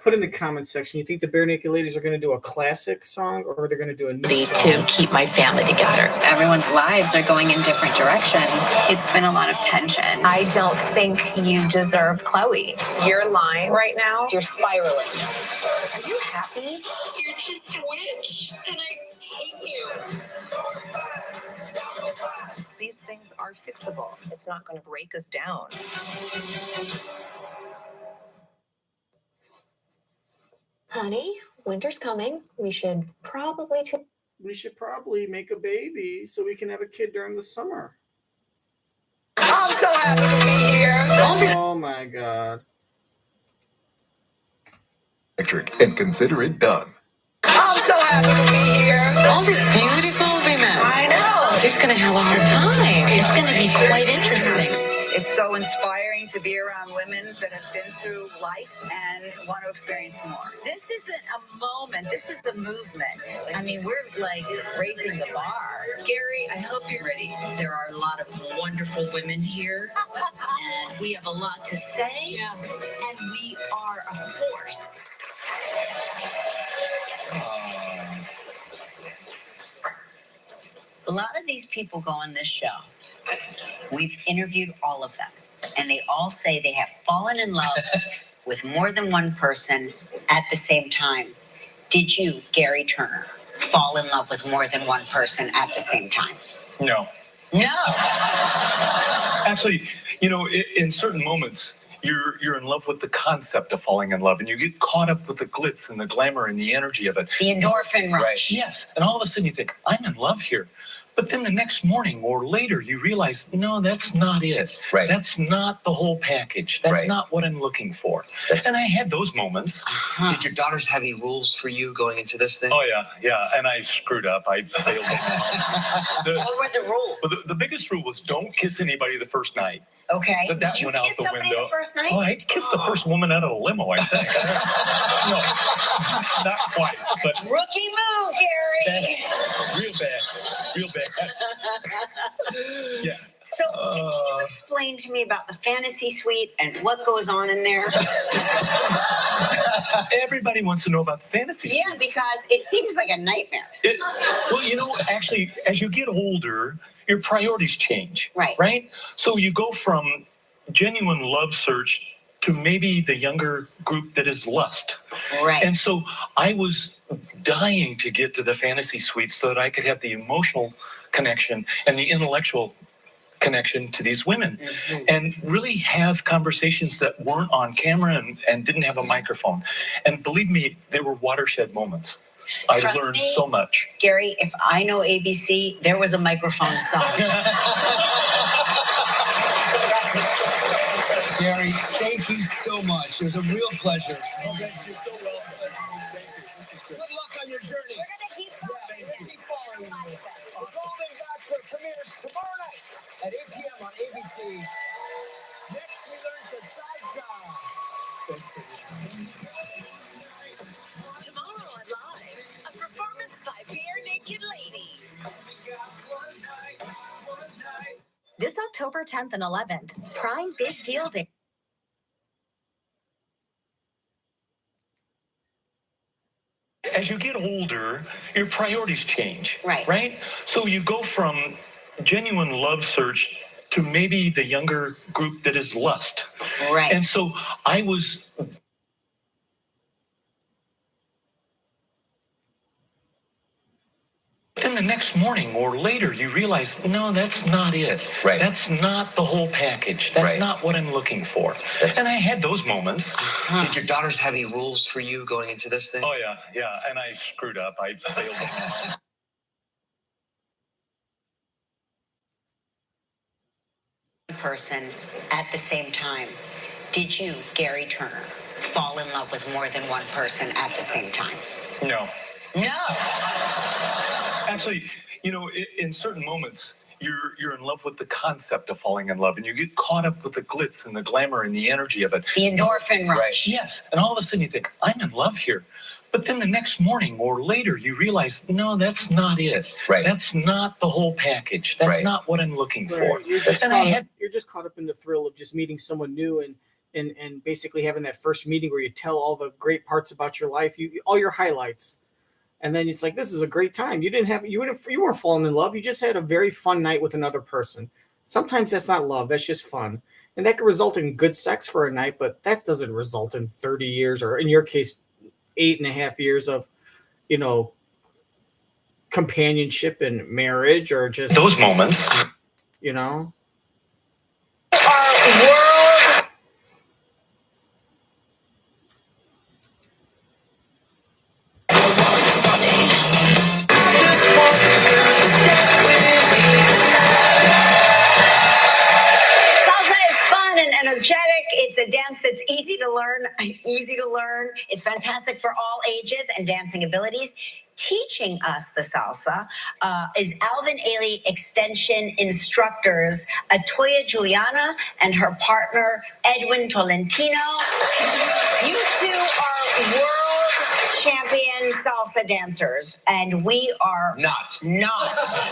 Put in the comments section. You think the Bare Naked Ladies are going to do a classic song or they're going to do a new song? To keep my family together. Everyone's lives are going in different directions. It's been a lot of tension. I don't think you deserve Chloe. You're lying right now. You're spiraling. Are you happy? You're just a witch, and I hate you. These things are fixable. It's not going to break us down. Honey, winter's coming. We should probably make a baby so we can have a kid during the summer. I'm so happy to be here. Oh my God. Electric and consider it done. I'm so happy to be here. All these beautiful women. I know. It's going to have a hard time. It's going to be quite interesting. It's so inspiring to be around women that have been through life and want to experience more. This isn't a moment. This is the movement. I mean, we're like raising the bar. Gerry, I hope you're ready. There are a lot of wonderful women here, and we have a lot to say, and we are a force. A lot of these people go on this show. We've interviewed all of them, and they all say they have fallen in love with more than one person at the same time. Did you, Gerry Turner, fall in love with more than one person at the same time? No. No. Actually, in certain moments, you're in love with the concept of falling in love, and you get caught up with the glitz and the glamour and the energy of it. The endorphin rush. Right. Yes, and all of a sudden you think, I'm in love here. But then the next morning or later, you realize, no, that's not it. Right. That's not the whole package. That's Right. not what I'm looking for. And I had those moments. Did your daughters have any rules for you going into this thing? Oh, yeah. And I screwed up. I failed. What were the rules? Well, the biggest rule was don't kiss anybody the first night. Okay. But that Did you went out kiss the somebody window. the first night? Oh, I kissed the first woman out of a limo, I think. No, not quite, but Rookie move, Gerry. real bad. Yeah. So, can you explain to me about the fantasy suite and what goes on in there? Everybody wants to know about the fantasy suite. Yeah, because it seems like a nightmare. Well, actually, as you get older, your priorities change. Right. Right? So you go from genuine love search to maybe the younger group that is lust. Right. And so I was dying to get to the fantasy suite so that I could have the emotional connection and the intellectual connection to these women and really have conversations that weren't on camera and didn't have a microphone. And believe me, they were watershed moments. I Trust learned me, so much. Gerry, if I know ABC, there was a microphone somewhere. Gerry, thank you so much. It was a real pleasure. You're so welcome. Thank you. Good luck on your journey. We're going to keep following you. The Golden Bachelor premieres tomorrow night at 8 p.m. on ABC. Next, we learn the salsa. Tomorrow on Live, a performance by Bare Naked Lady. This October 10th and 11th, Prime Big Deal Day. As you get older, your priorities change. Right. Right? So you go from genuine love search to maybe the younger group that is lust. Right. And so I was then the next morning or later, you realize, no, that's not it. Right. That's not the whole package. That's Right. not what I'm looking for. And I had those moments. Did your daughters have any rules for you going into this thing? Oh, yeah. And I screwed up. I failed. Person at the same time. Did you, Gerry Turner, fall in love with more than one person at the same time? No. No. Actually, in certain moments, you're in love with the concept of falling in love, and you get caught up with the glitz and the glamour and the energy of it. The endorphin rush. Right. Yes, and all of a sudden you think, I'm in love here. But then the next morning or later, you realize, no, that's not it. Right. That's not the whole package. That's Right. not what I'm looking for. Right. You're just And you're just caught up in the thrill of just meeting someone new and basically having that first meeting where you tell all the great parts about your life, all your highlights. And then it's like, this is a great time. You weren't falling in love. You just had a very fun night with another person. Sometimes that's not love. That's just fun. And that can result in good sex for a night, but that doesn't result in 30 years or in your case, 8.5 years of, companionship and marriage or just those moments. Our world. Salsa is fun and energetic. It's a dance that's easy to learn. It's fantastic for all ages and dancing abilities. Teaching us the salsa is Alvin Ailey Extension instructors Ahtoy Juliana and her partner Edwin Tolentino. You two are world champion salsa dancers, and we are Not.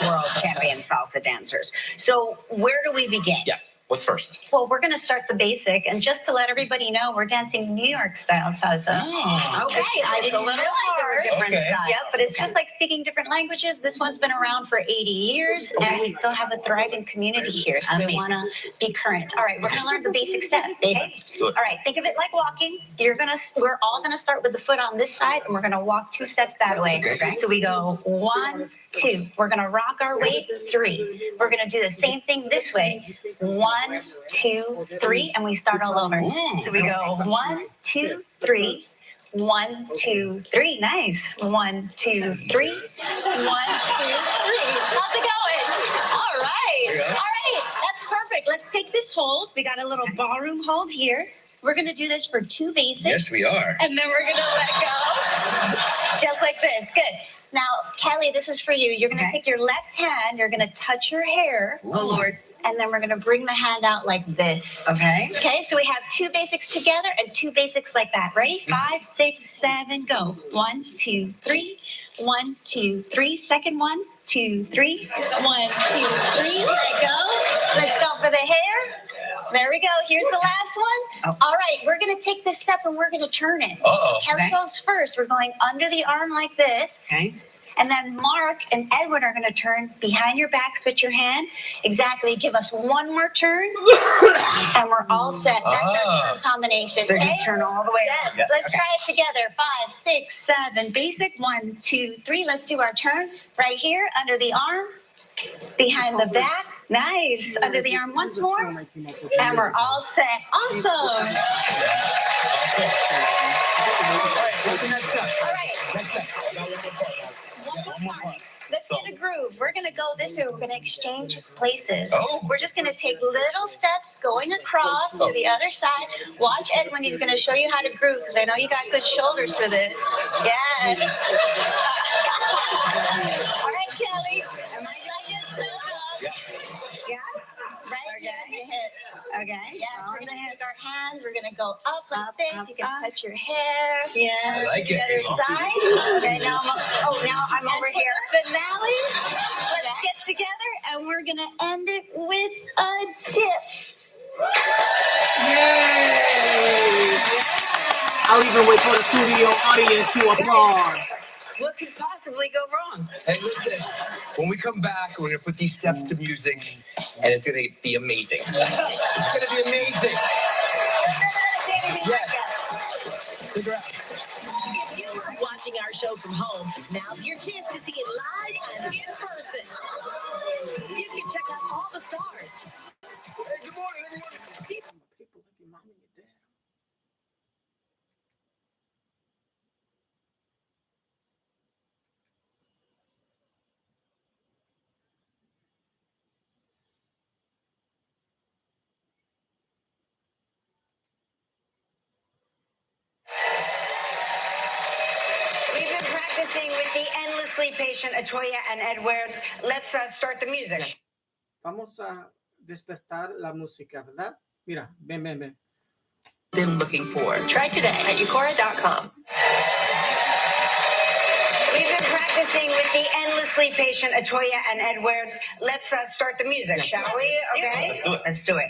world champion salsa dancers. So where do we begin? Yeah. What's first? Well, we're going to start the basic, and just to let everybody know, we're dancing New York style salsa. Oh, okay. I didn't realize there were different styles. Yep, but it's just like speaking different languages. This one's been around for 80 years, and we still have a thriving community here, so we want to be current. All right, we're going to learn the basic steps. Okay? Let's do it. All right, think of it like walking. We're all going to start with the foot on this side, and we're going to walk 2 steps that way. Okay. So we go 1, 2. We're going to rock our way 3. We're going to do the same thing this way. 1, 2, 3, and we start all over. So we go 1, 2, 3. 1, 2, 3. Nice. 1, 2, 3. 1, 2, 3. How's it going? All right. All right. That's perfect. Let's take this hold. We got a little ballroom hold here. We're going to do this for 2 basics. Yes, we are. And then we're going to let go. Just like this. Good. Now, Kelly, this is for you. You're going to take your left hand. You're going to touch your hair. Oh, Lord. And then we're going to bring the hand out like this. Okay. Okay, so we have 2 basics together and 2 basics like that. Ready? 5, 6, 7, go. 1, 2, 3. 1, 2, 3. Second 1, 2, 3. 1, 2, 3. Let go. Let's go for the hair. There we go. Here's the last one. All right, we're going to take this step and we're going to turn it. Uh-oh. Kelly goes first. We're going under the arm like this. Okay. And then Mark and Edwin are going to turn behind your back, switch your hand. Exactly. Give us 1 more turn. And we're all set. That's our turn combination. So just turn all the way Yes. around. Let's try it together. 5, 6, 7. Basic. 1, 2, 3. Let's do our turn right here under the arm. Behind the back. Nice. Under the arm once more. And we're all set. Awesome. What's the next step? All right. One more part. Let's get a groove. We're going to go this way. We're going to exchange places. Oh. We're just going to take little steps going across to the other side. Watch Edwin. He's going to show you how to groove because I know you got good shoulders for this. Yes. All right, Kelly. Am I just so up? Yes. Right in the hips. Okay. Yes, On we're the going to hips. take our hands. We're going to go up like this. up, You can up. touch your hair. Yeah. I like The it. other side. Okay, now I'm over And for here. the finale, let's get together and we're going to end it with a dip. Yay! I'll even wait for the studio audience to applaud. What could possibly go wrong? Hey, listen. When we come back, we're going to put these steps to music, and it's going to be amazing. It's going to be amazing. Yes. Stick around. If you are watching our show from home, now's your chance to see it live and in person. You can check out all the stars. Hey, good morning, everyone. People like your mom and your dad. We've been practicing with the endlessly patient Ahtoy and Edwin. Let's start the music. Vamos a despertar la música, ¿verdad? Mira, ven, ven, ven. Been looking for. Try today at eucora.com. We've been practicing with the endlessly patient Ahtoy and Edwin. Let's start the music, shall we? Okay. Let's do it. Let's do it.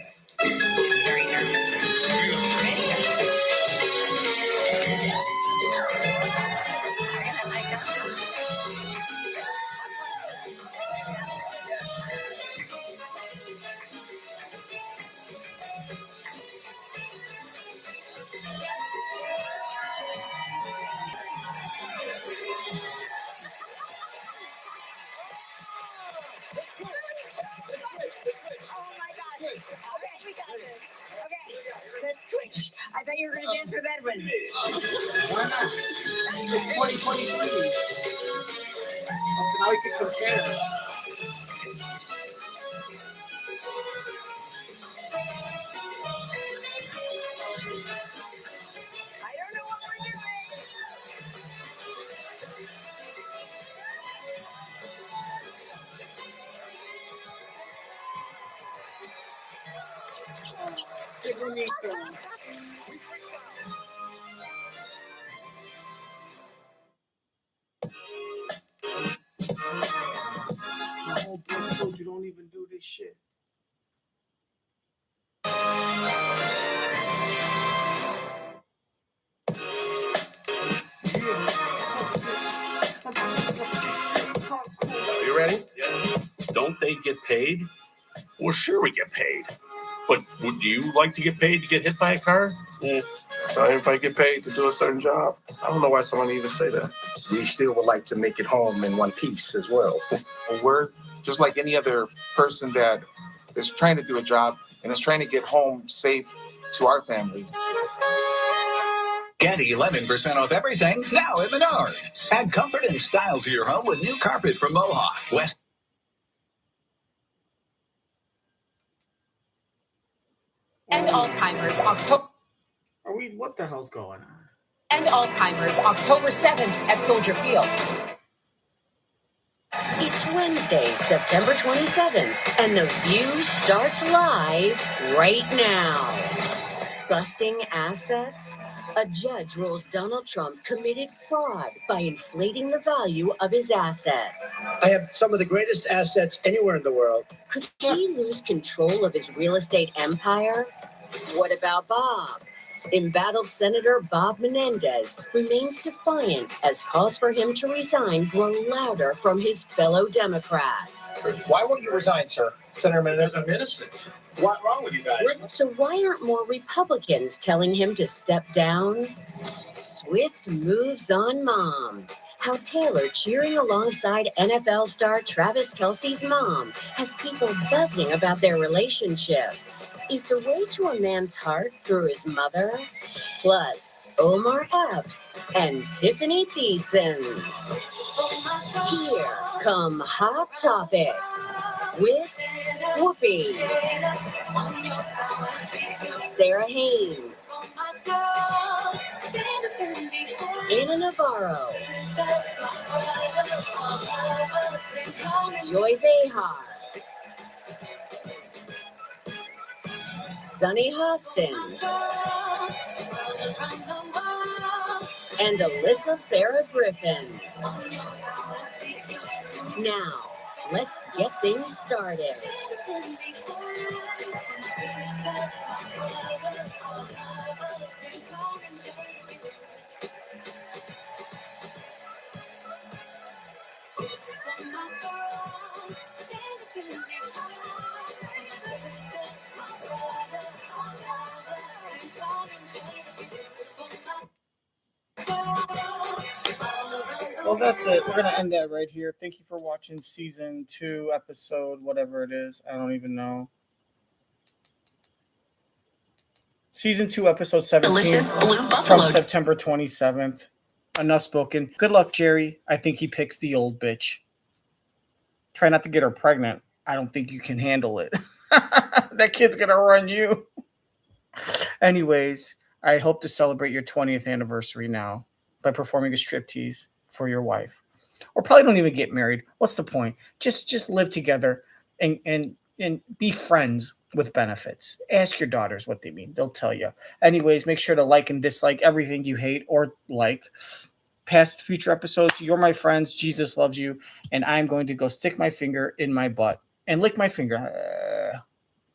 Very nervous. Let's switch. I thought you were going to dance with Edwin. Why not? It's 2023. So now we can compare. I don't know what we're doing. Qué bonito. My whole book told you don't even do this shit. don't they get paid? Well, sure we get paid. But would you like to get paid to get hit by a car? Yeah. So if I get paid to do a certain job, I don't know why someone even say that. We still would like to make it home in one piece as well. Well, we're just like any other person that is trying to do a job and is trying to get home safe to our families. Get 11% off everything now at Menards. Add comfort and style to your home with new carpet from Mohawk. West. And Alzheimer's October. What the hell's going on? And Alzheimer's October 7th at Soldier Field. It's Wednesday, September 27th, and The View starts live right now. Busting assets? A judge rules Donald Trump committed fraud by inflating the value of his assets. I have some of the greatest assets anywhere in the world. Could he lose control of his real estate empire? What about Bob? Embattled Senator Bob Menendez remains defiant as calls for him to resign grow louder from his fellow Democrats. Why won't you resign, sir? Senator Menendez? I'm innocent. What's wrong with you guys? So why aren't more Republicans telling him to step down? Swift moves on mom. How Taylor cheering alongside NFL star Travis Kelce's mom has people buzzing about their relationship. Is the way to a man's heart through his mother? Plus, Omar Epps and Tiffany Thiessen. Here come Hot Topics with Whoopi, Sarah Haynes, Anna Navarro, Joy Behar, Sunny Hostin, and Alyssa Farah Griffin. Now, let's get things started. Well, that's it. We're going to end that right here. Thank you for watching season 2, episode, whatever it is. I don't even know. Season 2, episode 17 from September 27th. Enough spoken. Good luck, Gerry. I think he picks the old bitch. Try not to get her pregnant. I don't think you can handle it. That kid's going to run you. Anyways, I hope to celebrate your 20th anniversary now by performing a striptease for your wife. Or probably don't even get married. What's the point? Just live together and be friends with benefits. Ask your daughters what they mean. They'll tell you. Anyways, make sure to like and dislike everything you hate or like. Past future episodes, you're my friends. Jesus loves you. And I'm going to go stick my finger in my butt and lick my finger.